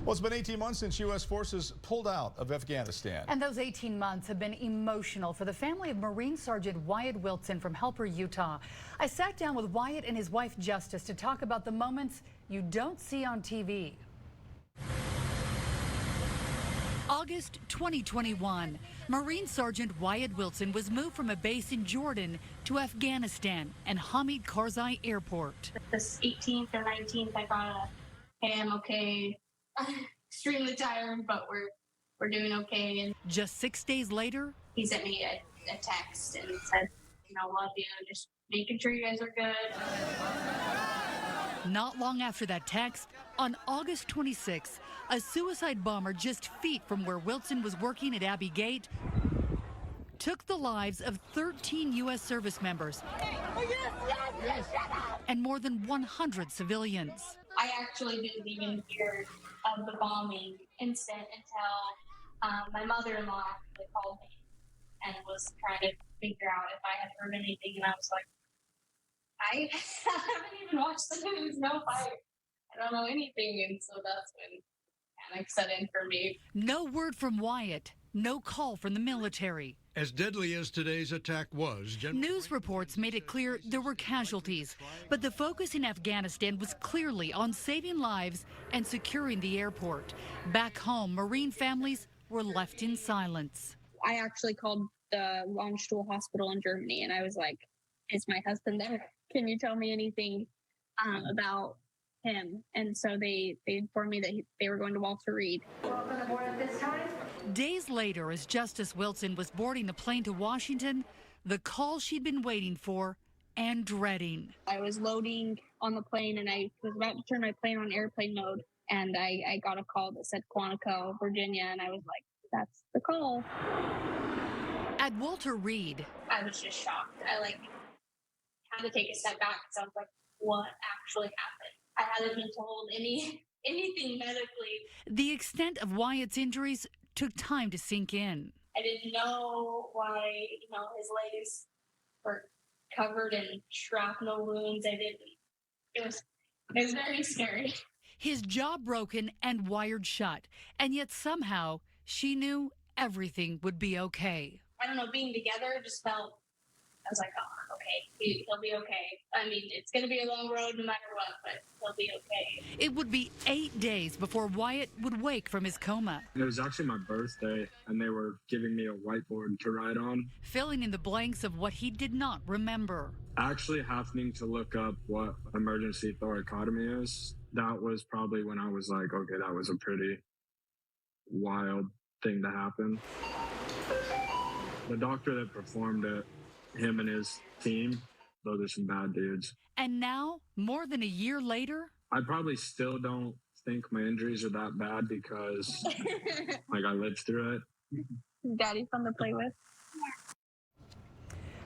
Well, it's been 18 months since U.S. forces pulled out of Afghanistan. And those 18 months have been emotional for the family of Marine Sgt. Wyatt Wilson from Helper, Utah. I sat down with Wyatt and his wife, Justice, to talk about the moments you don't see on TV. August 2021, Marine Sgt. Wyatt Wilson was moved from a base in Jordan to Afghanistan and Hamid Karzai Airport. This 18th or 19th, I got hey, I'm okay. Extremely tired, but we're doing okay. And just 6 days later, he sent me a text and said, I love you, just making sure you guys are good. Not long after that text, on August 26, a suicide bomber just feet from where Wilson was working at Abbey Gate took the lives of 13 U.S. service members and more than 100 civilians. I actually didn't even hear of the bombing incident until my mother-in-law actually called me and was trying to figure out if I had heard anything, and I was like, I haven't even watched the news. No, I don't know anything. And so that's when panic set in for me. No word from Wyatt, no call from the military. As deadly as today's attack was, News reports made it clear there were casualties, but the focus in Afghanistan was clearly on saving lives and securing the airport. Back home, Marine families were left in silence. I actually called the Landstuhl hospital in Germany, and I was like, is my husband there? Can you tell me anything about him? And so they informed me that they were going to Walter Reed. Welcome aboard at this time. Days later, as Justice Wilson was boarding the plane to Washington, the call she'd been waiting for and dreading. I was loading on the plane, and I was about to turn my plane on airplane mode, and I got a call that said Quantico, Virginia, and I was like, that's the call. At Walter Reed, I was just shocked. I had to take a step back because I was like, what actually happened? I hadn't been told anything medically. The extent of Wyatt's injuries took time to sink in. I didn't know why, his legs were covered in shrapnel wounds. It was very scary. His jaw broken and wired shut, and yet somehow she knew everything would be okay. I don't know, being together just felt, I was like, oh, okay, he'll be okay. I mean, it's going to be a long road no matter what, but he'll be okay. It would be 8 days before Wyatt would wake from his coma. It was actually my birthday, and they were giving me a whiteboard to write on, filling in the blanks of what he did not remember. Actually happening to look up what emergency thoracotomy is, that was probably when I was like, okay, that was a pretty wild thing to happen. The doctor that performed it, him and his team, those are some bad dudes. And now, more than a year later, I probably still don't think my injuries are that bad because I lived through it. Daddy fun to play with.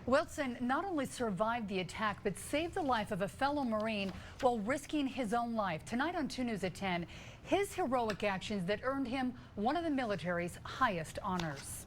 Wilson not only survived the attack, but saved the life of a fellow Marine while risking his own life. Tonight on 2 News at 10, his heroic actions that earned him one of the military's highest honors.